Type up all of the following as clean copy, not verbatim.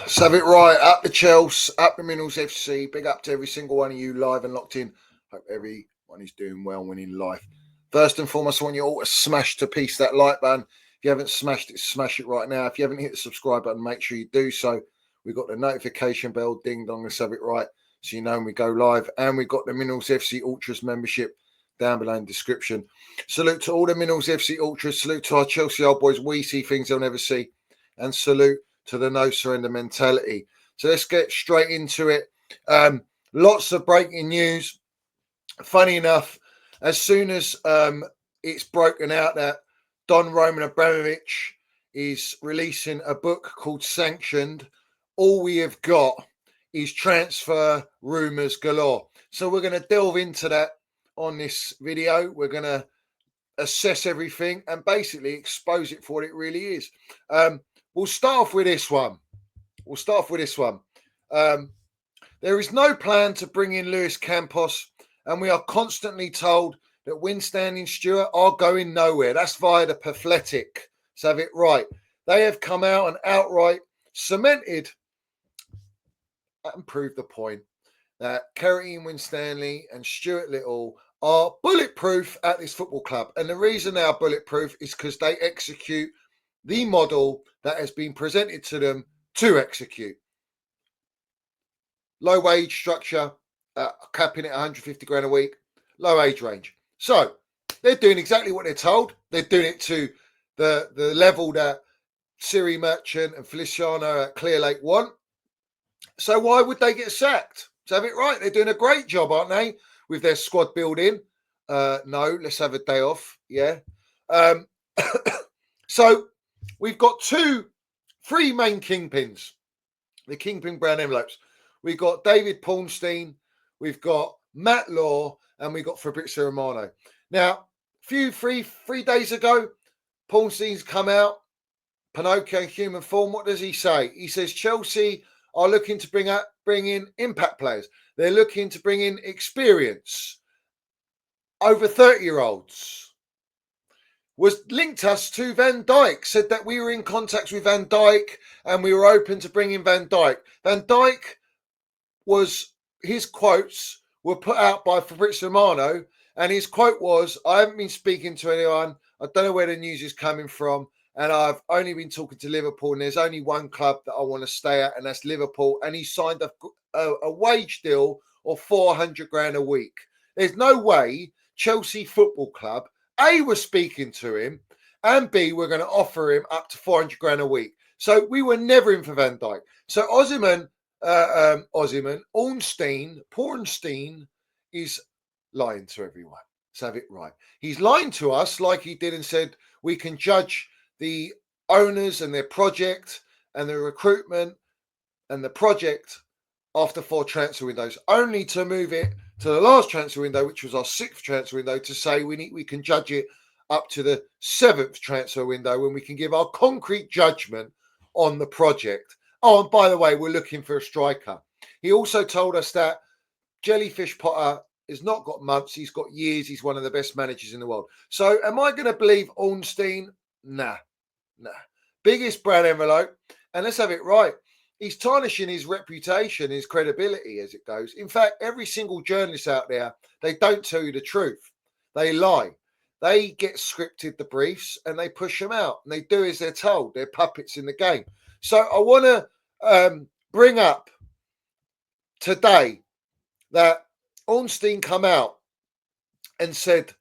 Let's have it right. Up the Chelsea, up the Minerals FC. Big up to every single one of you live and locked in. Hope everyone is doing well winning life. First and foremost, I want you all to smash to piece that like button. If you haven't smashed it, smash it right now. If you haven't hit the subscribe button, make sure you do so. We've got the notification bell, ding dong, let's have it right, so you know when we go live. And we've got the Minerals FC Ultras membership down below in the description. Salute to all the Minerals FC Ultras. Salute to our Chelsea old boys. We see things they'll never see. And salute to the no surrender mentality. So let's get straight into it. Lots of breaking news. Funny enough, as soon as it's broken out that Don Roman Abramovich is releasing a book called Sanctioned, all we have got is transfer rumours galore. So we're going to delve into that on this video. We're going to assess everything and basically expose it for what it really is. We'll start off with this one. There is no plan to bring in Luis Campos, and we are constantly told that Winstanley and Stewart are going nowhere. That's via the Pathletic. Let's have it right. They have come out and outright cemented and proved the point that Kerry Winstanley and Stuart Little are bulletproof at this football club. And the reason they are bulletproof is because they execute the model that has been presented to them to execute. Low wage structure, capping at 150 grand a week, low age range. So they're doing exactly what they're told. They're doing it to the level that Siri Merchant and Feliciano at Clear Lake want. So why would they get sacked? To have it right, they're doing a great job, aren't they, with their squad building? No, let's have a day off. Yeah. So we've got three main kingpins, the kingpin brown envelopes. We've got David Ornstein, we've got Matt Law, and we've got Fabrizio Romano. Now, three days ago, Ornstein's come out, Pinocchio in human form. What does he say? He says Chelsea are looking to bring in impact players. They're looking to bring in experience, over 30-year-olds. Was linked us to Van Dijk, said that we were in contact with Van Dijk and we were open to bring in Van Dijk. Van Dijk his quotes were put out by Fabrizio Romano, and his quote was, I haven't been speaking to anyone. I don't know where the news is coming from. And I've only been talking to Liverpool, and there's only one club that I want to stay at, and that's Liverpool. And he signed a wage deal of 400 grand a week. There's no way Chelsea Football Club, A, were speaking to him, and B, we're going to offer him up to 400 grand a week. So we were never in for Van Dijk. So Ornstein is lying to everyone. Let's have it right. He's lying to us like he did and said we can judge the owners and their project and the recruitment and the project after 4 transfer windows, only to move it to the last transfer window, which was our 6th transfer window, to say we can judge it up to the 7th transfer window when we can give our concrete judgment on the project. Oh, and by the way, we're looking for a striker. He also told us that Jellyfish Potter has not got months, he's got years. He's one of the best managers in the world. So am I going to believe Ornstein? Nah. Biggest brown envelope. And let's have it right. He's tarnishing his reputation, his credibility as it goes. In fact, every single journalist out there, they don't tell you the truth. They lie. They get scripted the briefs and they push them out. And they do as they're told. They're puppets in the game. So I want to bring up today that Ornstein come out and said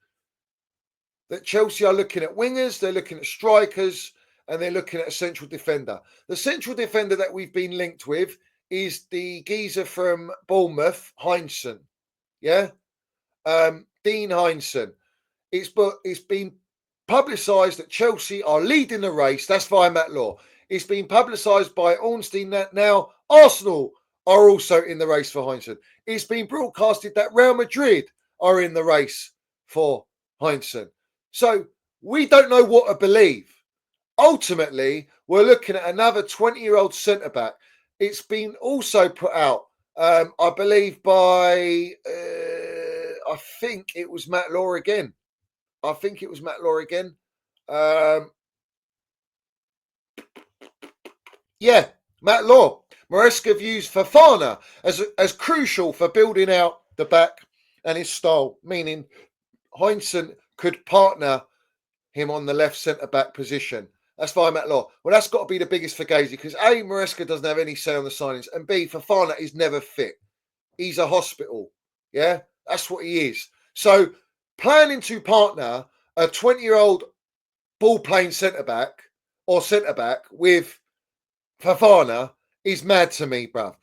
that Chelsea are looking at wingers, they're looking at strikers, and they're looking at a central defender. The central defender that we've been linked with is the geezer from Bournemouth, Heinsohn. Yeah? Dean Heinsohn. It's been publicised that Chelsea are leading the race. That's via Matt Law. It's been publicised by Ornstein that now Arsenal are also in the race for Heinsohn. It's been broadcasted that Real Madrid are in the race for Heinsohn. So we don't know what to believe. Ultimately, we're looking at another 20-year-old centre-back. It's been also put out, I believe, by, I think it was Matt Law again. Yeah, Matt Law. Maresca views Fofana as crucial for building out the back and his style, meaning Heinsohn could partner him on the left centre-back position. That's via Matt Law. Well, that's got to be the biggest for Fugazi because A, Maresca doesn't have any say on the signings, and B, Fofana is never fit. He's a hospital. Yeah, that's what he is. So planning to partner a 20-year-old ball-playing centre-back with Fofana is mad to me, bruv.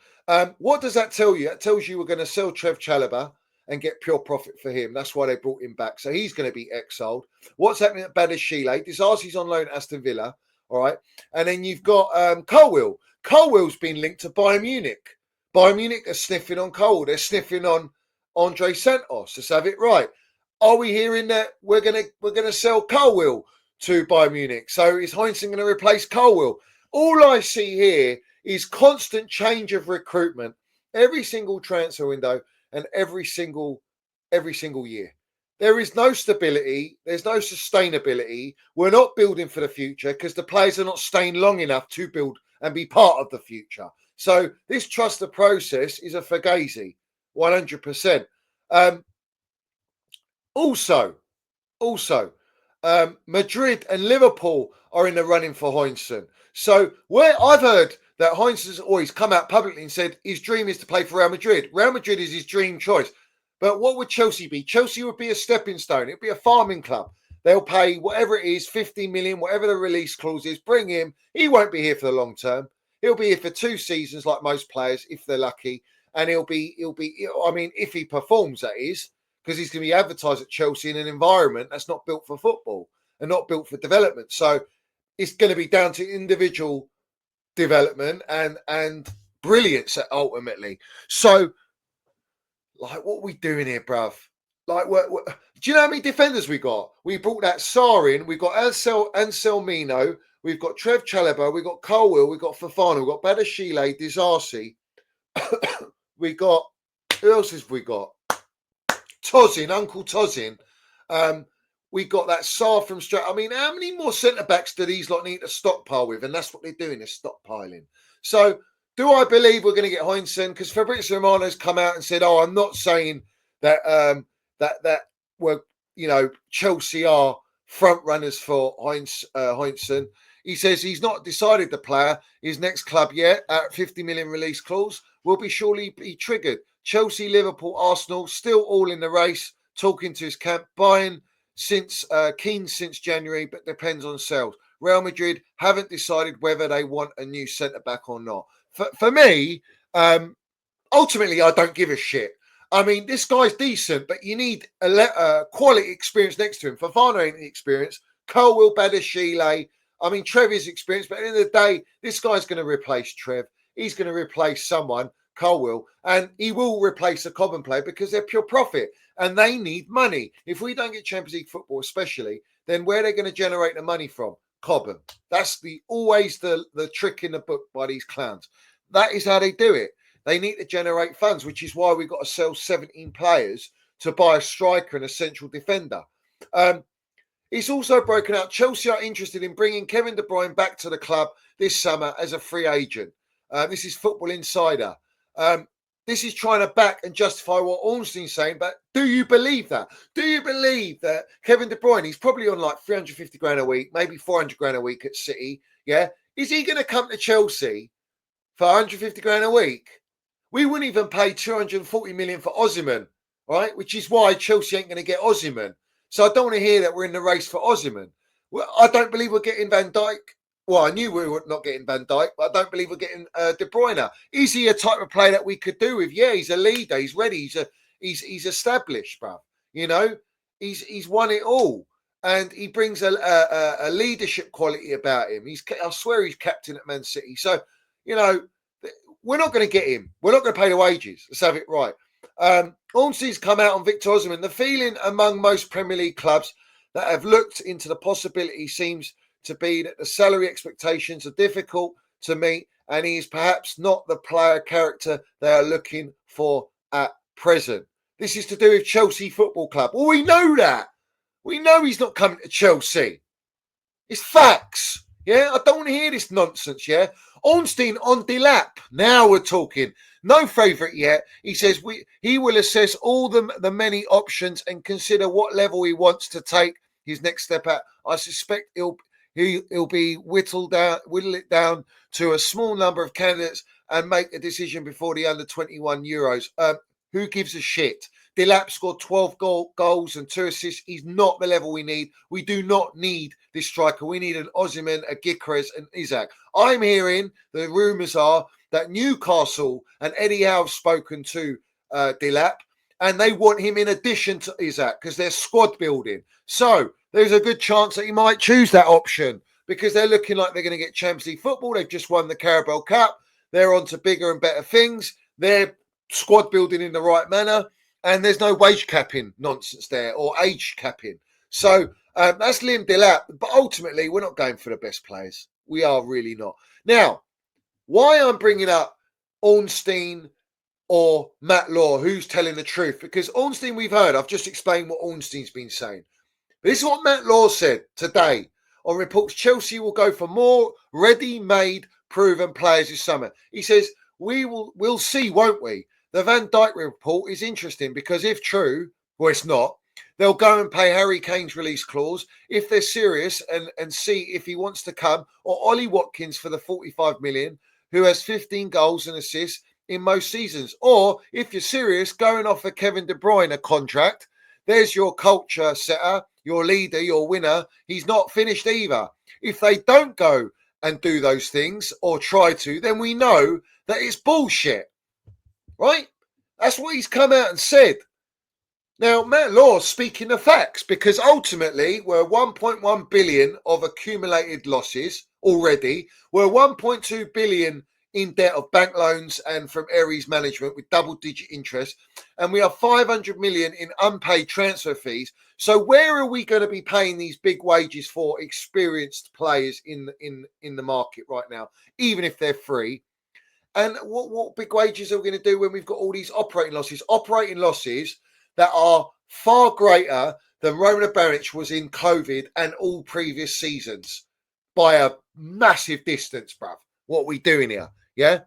What does that tell you? That tells you we're going to sell Trev Chalobah and get pure profit for him. That's why they brought him back. So he's going to be exiled. What's happening at Badashile? Disasi's on loan at Aston Villa. All right. And then you've got Colwill. Colwill's been linked to Bayern Munich. Bayern Munich are sniffing on Colwill. They're sniffing on Andre Santos. Let's have it right. Are we hearing that we're gonna sell Colwill to Bayern Munich? So is Heinsohn going to replace Colwill? All I see here is constant change of recruitment every single transfer window and every single year. There is no stability. There's no sustainability. We're not building for the future because the players are not staying long enough to build and be part of the future. So this trust the process is a fugazi, 100%. Also, Madrid and Liverpool are in the running for Heinsohn. So where I've heard that Heinsohn's always come out publicly and said his dream is to play for Real Madrid. Real Madrid is his dream choice. But what would Chelsea be? Chelsea would be a stepping stone. It'd be a farming club. They'll pay whatever it is, 50 million, whatever the release clause is, bring him. He won't be here for the long term. He'll be here for 2 seasons like most players, if they're lucky. And he'll be, I mean, if he performs, that is, because he's going to be advertised at Chelsea in an environment that's not built for football and not built for development. So it's going to be down to individual development and brilliance ultimately. So, like, what are we doing here, bruv? Like, do you know how many defenders we got? We brought that Sarr in. We've got Anselmino. We've got Trev Chalobah. We've got Colwill. We've got Fofana. We've got Badashile, Disasi. We got, who else have we got? Tozin, Uncle Tozin. We got that Sarr from Strat. I mean, how many more centre-backs do these lot need to stockpile with? And that's what they're doing, is stockpiling. So, do I believe we're going to get Heinsohn? Because Fabrizio Romano's come out and said, "Oh, I'm not saying that that we're, Chelsea are front runners for Heinsohn." He says he's not decided the player, his next club yet. At 50 million release clause will be surely be triggered. Chelsea, Liverpool, Arsenal still all in the race. Talking to his camp, buying Keane since January, but depends on sales. Real Madrid haven't decided whether they want a new centre back or not. For me, ultimately, I don't give a shit. I mean, this guy's decent, but you need a quality experience next to him. Fofana ain't the experience. Colwill, Badashile. I mean, Trev is experienced, but at the end of the day, this guy's going to replace Trev. He's going to replace someone, Colwill, and he will replace a Cobham player because they're pure profit and they need money. If we don't get Champions League football, especially, then where are they going to generate the money from? Cobham. That's always the trick in the book by these clowns. That is how they do it. They need to generate funds, which is why we've got to sell 17 players to buy a striker and a central defender. It's also broken out. Chelsea are interested in bringing Kevin De Bruyne back to the club this summer as a free agent. This is Football Insider. This is trying to back and justify what Ornstein's saying, but do you believe that? Do you believe that Kevin De Bruyne, he's probably on like 350 grand a week, maybe 400 grand a week at City, yeah? Is he going to come to Chelsea for 150 grand a week? We wouldn't even pay 240 million for Osimhen, right? Which is why Chelsea ain't going to get Osimhen. So I don't want to hear that we're in the race for Osimhen. Well, I don't believe we're getting Van Dijk. Well, I knew we were not getting Van Dijk, but I don't believe we're getting De Bruyne. Is he a type of player that we could do with? Yeah, he's a leader. He's ready. He's established, bruv. You know, he's won it all, and he brings a leadership quality about him. I swear he's captain at Man City. So, you know, we're not going to get him. We're not going to pay the wages. Let's have it right. Ornstein's come out on Victor Osimhen. The feeling among most Premier League clubs that have looked into the possibility seems to be that the salary expectations are difficult to meet and he is perhaps not the player character they are looking for at present. This is to do with Chelsea Football Club. Well, we know that. We know he's not coming to Chelsea. It's facts. Yeah, I don't want to hear this nonsense. Yeah, Ornstein on Delap. Now we're talking. No favourite yet. He says he will assess all the many options and consider what level he wants to take his next step at. I suspect he'll be whittle it down to a small number of candidates and make a decision before the under 21 Euros. Who gives a shit? Delap scored 12 goals and 2 assists. He's not the level we need. We do not need this striker. We need an Osimhen, a Gyökeres, and Isaac. I'm hearing the rumours are that Newcastle and Eddie Howe have spoken to Delap, and they want him in addition to Isaac because they're squad building. So there's a good chance that he might choose that option because they're looking like they're going to get Champions League football. They've just won the Carabao Cup. They're on to bigger and better things. They're squad building in the right manner. And there's no wage capping nonsense there or age capping. So that's Liam Delap. But ultimately, we're not going for the best players. We are really not. Now, why I'm bringing up Ornstein or Matt Law, who's telling the truth? Because Ornstein, we've heard. I've just explained what Ornstein's been saying. But this is what Matt Law said today on reports Chelsea will go for more ready-made, proven players this summer. He says, we'll see, won't we? The Van Dijk report is interesting because if true, well, it's not, they'll go and pay Harry Kane's release clause if they're serious and see if he wants to come, or Ollie Watkins for the 45 million, who has 15 goals and assists in most seasons. Or if you're serious, going off a Kevin De Bruyne a contract, there's your culture setter, your leader, your winner. He's not finished either. If they don't go and do those things or try to, then we know that it's bullshit. Right? That's what he's come out and said. Now, Matt Law's speaking the facts because ultimately we're 1.1 billion of accumulated losses already. We're 1.2 billion in debt of bank loans and from Aries management with double-digit interest. And we are 500 million in unpaid transfer fees. So where are we going to be paying these big wages for experienced players in the market right now, even if they're free? And what big wages are we going to do when we've got all these operating losses? Operating losses that are far greater than Roman Abramovich was in COVID and all previous seasons by a massive distance, bruv. What are we doing here? Yeah.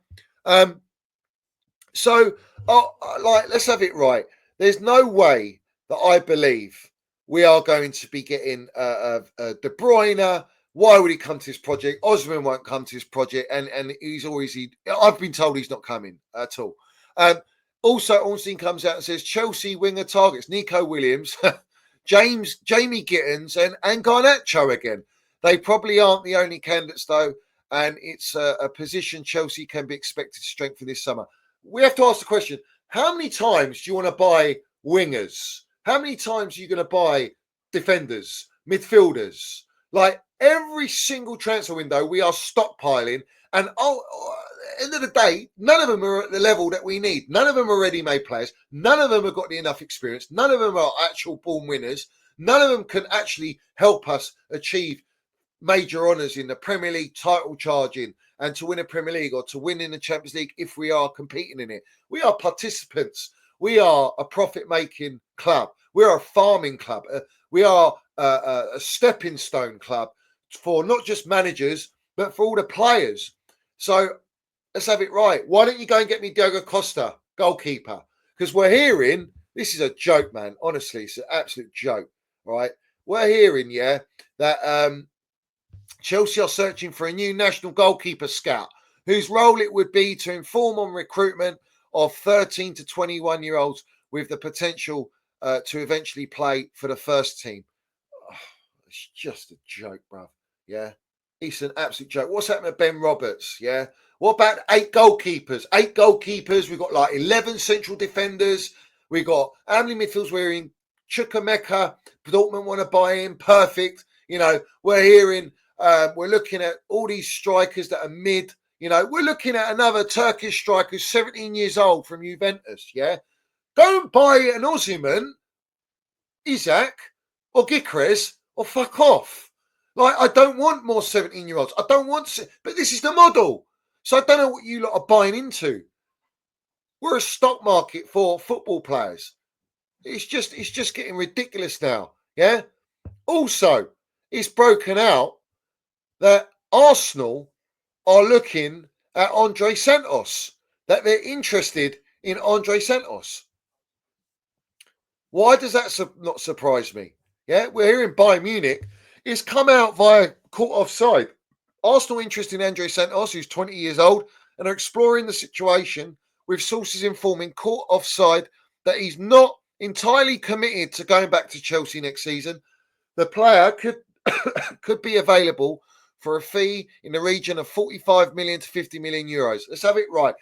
So, let's have it right. There's no way that I believe we are going to be getting De Bruyne. Why would he come to this project? Osimhen won't come to this project, and he's always. I've been told he's not coming at all. Also, Ornstein comes out and says Chelsea winger targets Nico Williams, Jamie Gittins, and Garnacho again. They probably aren't the only candidates though, and it's a position Chelsea can be expected to strengthen this summer. We have to ask the question: how many times do you want to buy wingers? How many times are you going to buy defenders, midfielders? Like every single transfer window, we are stockpiling. And at the end of the day, none of them are at the level that we need. None of them are ready-made players. None of them have got enough experience. None of them are actual born winners. None of them can actually help us achieve major honours in the Premier League title charging and to win a Premier League or to win in the Champions League if we are competing in it. We are participants. We are a profit-making club. We're a farming club. We are a stepping stone club for not just managers, but for all the players. So let's have it right. Why don't you go and get me Diogo Costa, goalkeeper? Because we're hearing, this is a joke, man. Honestly, it's an absolute joke, right? We're hearing, yeah, that Chelsea are searching for a new national goalkeeper scout whose role it would be to inform on recruitment of 13 to 21-year-olds with the potential to eventually play for the first team. Oh, it's just a joke, bruv. Yeah, it's an absolute joke. What's happened to Ben Roberts? Yeah. What about 8 goalkeepers? 8 goalkeepers. We've got like 11 central defenders. We've got how many midfields we're in? Chukwuemeka. Dortmund want to buy him. Perfect. You know, we're hearing, we're looking at all these strikers that are mid. You know, we're looking at another Turkish striker who's 17 years old from Juventus. Yeah. Don't buy an Osimhen, Isaac, or Gyökeres, or fuck off. Like, I don't want more 17-year-olds. I don't want, but this is the model. So I don't know what you lot are buying into. We're a stock market for football players. It's just getting ridiculous now. Yeah. Also, it's broken out that Arsenal are looking at Andre Santos, that they're interested in Andre Santos. Why does that not surprise me? Yeah, we're here in Bayern Munich. It's come out via court offside. Arsenal interested in Andre Santos, who's 20 years old, and are exploring the situation with sources informing court offside that he's not entirely committed to going back to Chelsea next season. The player could be available for a fee in the region of 45 million to 50 million euros. Let's have it right.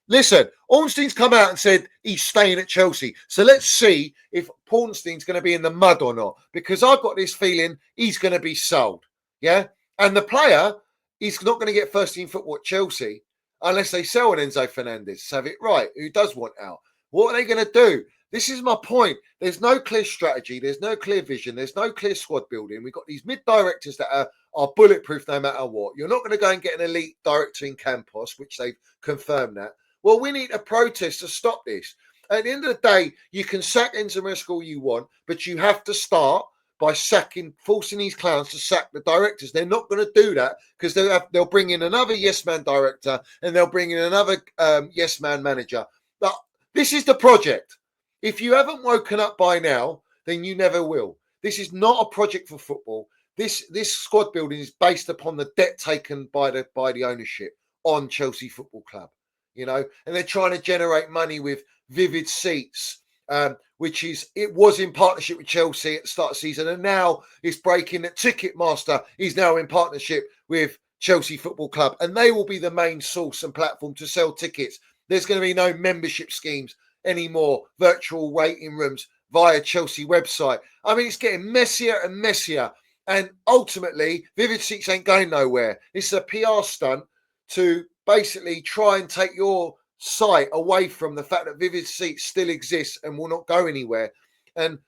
Listen, Ornstein's come out and said he's staying at Chelsea. So let's see if Ornstein's going to be in the mud or not, because I've got this feeling he's going to be sold. Yeah. And the player, he's not going to get first team football at Chelsea unless they sell an Enzo Fernandez. Let's have it right. Who does want out? What are they going to do? This is my point. There's no clear strategy. There's no clear vision. There's no clear squad building. We've got these mid-directors that are bulletproof no matter what. You're not going to go and get an elite director in Campos, which they've confirmed that. Well, we need a protest to stop this. At the end of the day, you can sack Enzo Maresca all you want, but you have to start by forcing these clowns to sack the directors. They're not going to do that because they'll bring in another yes-man director and they'll bring in another yes-man manager. But this is the project. If you haven't woken up by now, then you never will. This is not a project for football. This squad building is based upon the debt taken by the ownership on Chelsea Football Club, and they're trying to generate money with Vivid Seats, it was in partnership with Chelsea at the start of the season, and now it's breaking that Ticketmaster is now in partnership with Chelsea Football Club, and they will be the main source and platform to sell tickets. There's going to be no membership schemes anymore, virtual waiting rooms via Chelsea website. I mean, it's getting messier and messier. And ultimately, Vivid Seats ain't going nowhere. It's a PR stunt to basically try and take your sight away from the fact that Vivid Seats still exists and will not go anywhere. And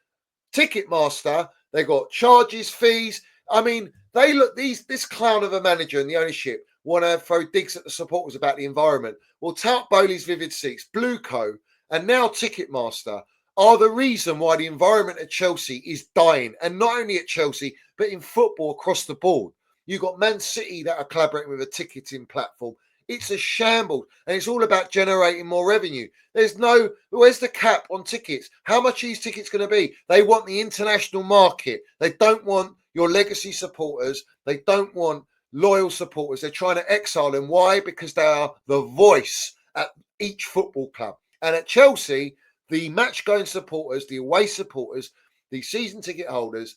Ticketmaster, they got charges, fees. I mean, this clown of a manager and the ownership want to throw digs at the supporters about the environment. Well, Tout Bowley's Vivid Seats, Blueco, and now Ticketmaster are the reason why the environment at Chelsea is dying. And not only at Chelsea, but in football across the board. You've got Man City that are collaborating with a ticketing platform. It's a shambles. And it's all about generating more revenue. Where's the cap on tickets? How much are these tickets going to be? They want the international market. They don't want your legacy supporters. They don't want loyal supporters. They're trying to exile them. Why? Because they are the voice at each football club. And at Chelsea, the match-going supporters, the away supporters, the season ticket holders,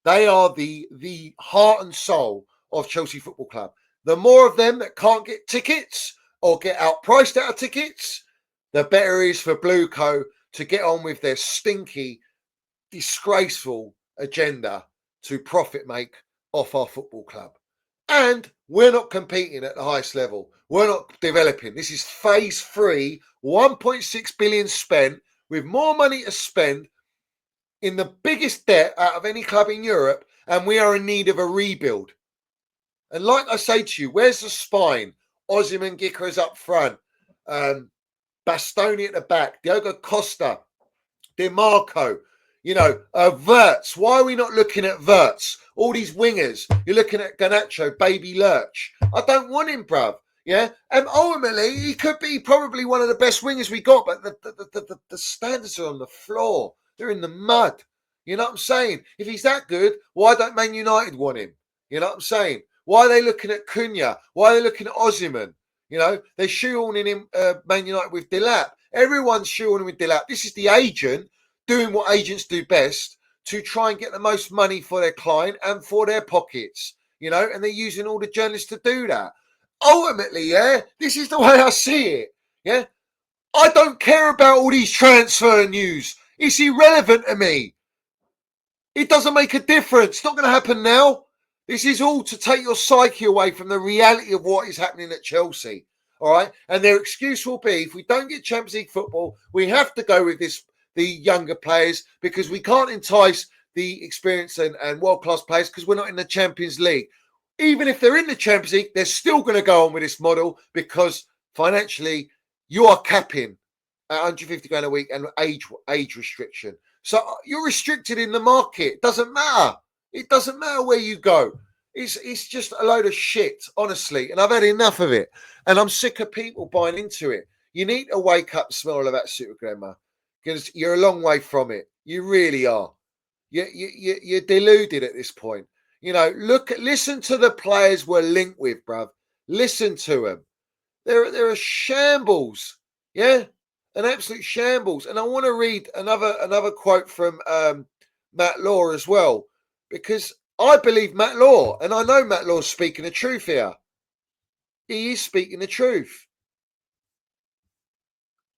they are the heart and soul of Chelsea Football Club. The more of them that can't get tickets or get outpriced out of tickets, the better it is for Blueco to get on with their stinky, disgraceful agenda to profit make off our football club. And we're not competing at the highest level. We're not developing. This is phase 3, 1.6 billion spent, with more money to spend, in the biggest debt out of any club in Europe, and we are in need of a rebuild. And like I say to you, where's the spine? Osimhen, Gickers up front, Bastoni at the back, Diogo Costa, DeMarco, Wirtz. Why are we not looking at Wirtz? All these wingers. You're looking at Garnacho, Baby Lurch. I don't want him, bruv. Yeah, and ultimately he could be probably one of the best wingers we got, but the standards are on the floor. They're in the mud. You know what I'm saying? If he's that good, why don't Man United want him? You know what I'm saying? Why are they looking at Cunha? Why are they looking at Osimhen? They're shoehorning him, Man United with Delap. Everyone's shoehorning with Delap. This is the agent doing what agents do best to try and get the most money for their client and for their pockets. And they're using all the journalists to do that. Ultimately, yeah, this is the way I see it. Yeah, I don't care about all these transfer news. It's irrelevant to me. It doesn't make a difference. It's not going to happen now. This is all to take your psyche away from the reality of what is happening at Chelsea. All right. And their excuse will be, if we don't get Champions League football, we have to go with the younger players, because we can't entice the experienced and world-class players because we're not in the Champions League. Even if they're in the Champions League, they're still going to go on with this model because financially you are capping at 150 grand a week and age restriction. So you're restricted in the market. It doesn't matter. It doesn't matter where you go. It's just a load of shit, honestly. And I've had enough of it. And I'm sick of people buying into it. You need to wake up, smell of that super glamour, because you're a long way from it. You really are. You're deluded at this point. You know, listen to the players we're linked with, bruv. Listen to them. They're a shambles. Yeah, an absolute shambles. And I want to read another quote from Matt Law as well, because I believe Matt Law, and I know Matt Law's speaking the truth here. He is speaking the truth.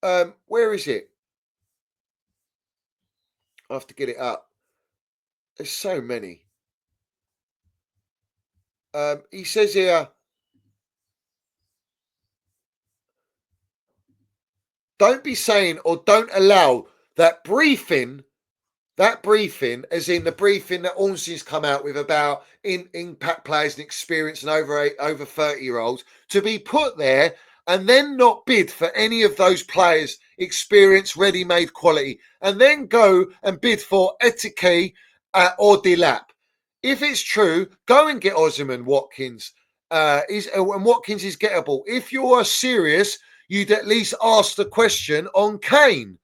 Where is it? I have to get it up. There's so many. He says here, don't be saying or don't allow that briefing, as in the briefing that Ornstein's come out with about impact players and experience and over 30-year-olds, to be put there and then not bid for any of those players' experience, ready-made quality, and then go and bid for Etike or Delap. If it's true, go and get Ozyman Watkins. And Watkins is gettable. If you are serious, you'd at least ask the question on Kane.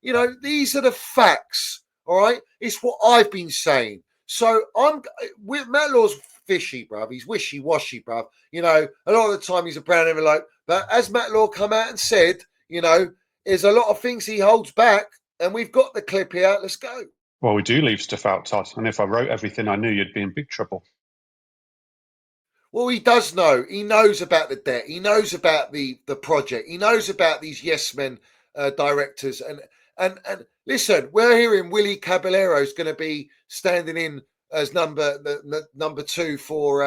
You know, these are the facts. All right, it's what I've been saying. So I'm with Matt Law's fishy, bruv. He's wishy-washy, bruv. You know, a lot of the time he's a brown envelope. But as Matt Law come out and said, you know, there's a lot of things he holds back, and we've got the clip here. Let's go. Well, we do leave stuff out, Todd. And if I wrote everything I knew, you'd be in big trouble. Well, he does know. He knows about the debt. He knows about the project. He knows about these yes men directors. And listen, we're hearing Willie Caballero is going to be standing in as number two for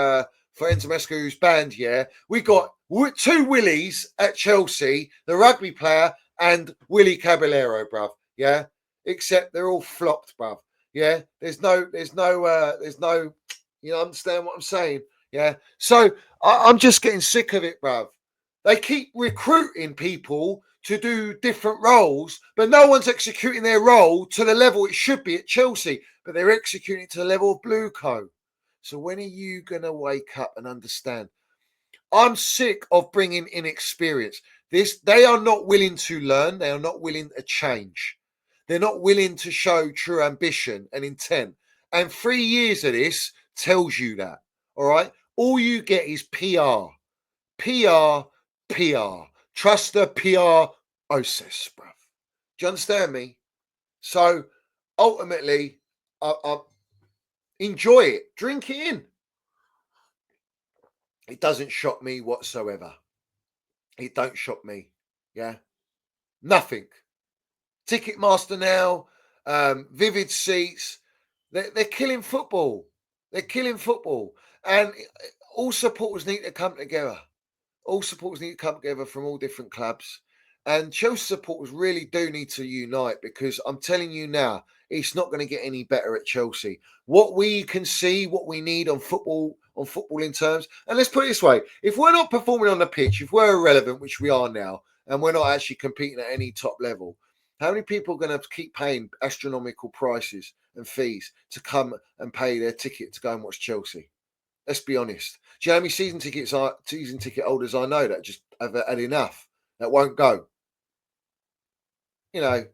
Enzo Mesco, who's banned. Yeah, we got two Willies at Chelsea, the rugby player and Willie Caballero, bruv. Yeah, except they're all flopped, bruv. Yeah, there's no. You know, understand what I'm saying? Yeah. So I'm just getting sick of it, bruv. They keep recruiting people to do different roles, but no one's executing their role to the level it should be at Chelsea, but they're executing it to the level of Blueco. So when are you going to wake up and understand? I'm sick of bringing inexperience. They are not willing to learn. They are not willing to change. They're not willing to show true ambition and intent. And 3 years of this tells you that. All right. All you get is PR, PR, PR. Trust the PR process, bruv. Do you understand me? So ultimately, I enjoy it. Drink it in. It doesn't shock me whatsoever. It don't shock me. Yeah. Nothing. Ticketmaster now, Vivid Seats. They're killing football. They're killing football. And all supporters need to come together. All supporters need to come together from all different clubs. And Chelsea supporters really do need to unite, because I'm telling you now, it's not going to get any better at Chelsea. What we can see, what we need on footballing terms, and let's put it this way: if we're not performing on the pitch, if we're irrelevant, which we are now, and we're not actually competing at any top level, how many people are going to keep paying astronomical prices and fees to come and pay their ticket to go and watch Chelsea? Let's be honest. Do you know how many season ticket holders I know that just have had enough, that won't go? You know,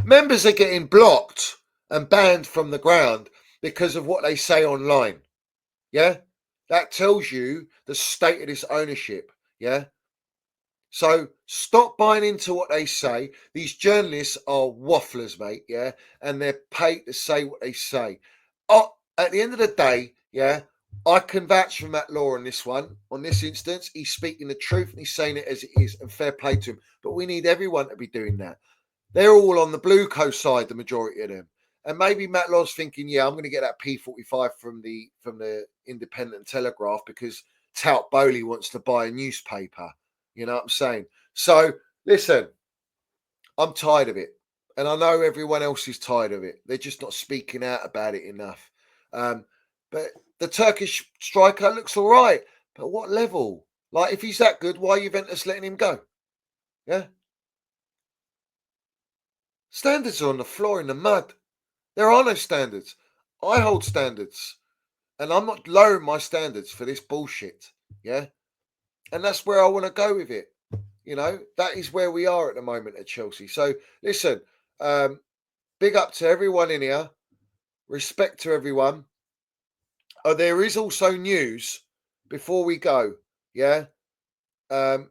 members are getting blocked and banned from the ground because of what they say online. Yeah, that tells you the state of this ownership. Yeah. So stop buying into what they say. These journalists are wafflers, mate. Yeah, and they're paid to say what they say. Oh, at the end of the day, yeah, I can vouch for Matt Law on this one. On this instance, he's speaking the truth and he's saying it as it is, and fair play to him. But we need everyone to be doing that. They're all on the Blue Coast side, the majority of them. And maybe Matt Law's thinking, yeah, I'm going to get that P45 from the Independent Telegraph because Tout Bowley wants to buy a newspaper. You know what I'm saying? So listen, I'm tired of it. And I know everyone else is tired of it. They're just not speaking out about it enough. But the Turkish striker looks all right. But what level? Like, if he's that good, why are Juventus letting him go? Yeah. Standards are on the floor in the mud. There are no standards. I hold standards. And I'm not lowering my standards for this bullshit. Yeah. And that's where I want to go with it. That is where we are at the moment at Chelsea. So listen, big up to everyone in here. Respect to everyone. There is also news before we go. Yeah. That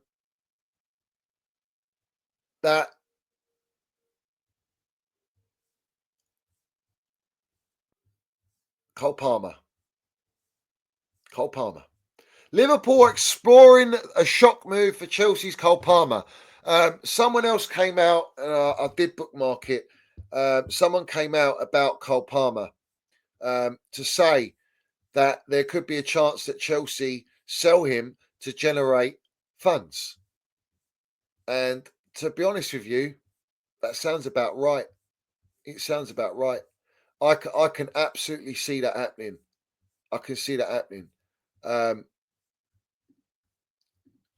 Cole Palmer. Liverpool exploring a shock move for Chelsea's Cole Palmer. Someone else came out, I did bookmark it. Someone came out about Cole Palmer to say that there could be a chance that Chelsea sell him to generate funds. And to be honest with you, that sounds about right. It sounds about right. I can absolutely see that happening. I can see that happening.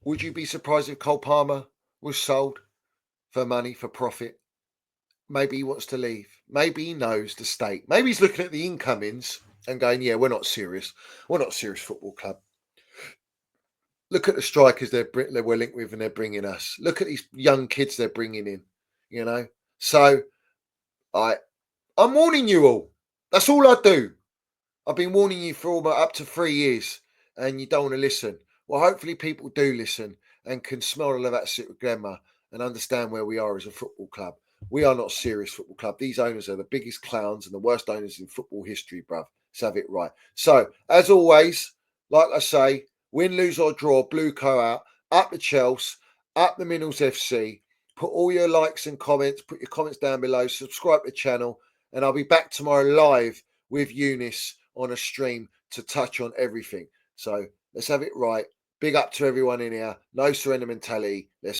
Would you be surprised if Cole Palmer was sold for money, for profit? Maybe he wants to leave. Maybe he knows the state. Maybe he's looking at the incomings and going, yeah, we're not serious. We're not a serious football club. Look at the strikers they we're linked with and they're bringing us. Look at these young kids they're bringing in. So I'm warning you all. That's all I do. I've been warning you for up to 3 years and you don't want to listen. Well, hopefully people do listen and can smell all of that sweet glamour and understand where we are as a football club. We are not a serious football club. These owners are the biggest clowns and the worst owners in football history, bruv. Let's have it right. So, as always, like I say, win, lose or draw, blue co out, up the Chelsea, up the Minerals FC. Put all your likes and comments, put your comments down below, subscribe to the channel, and I'll be back tomorrow live with Eunice on a stream to touch on everything. So let's have it right. Big up to everyone in here. No surrender mentality. Let's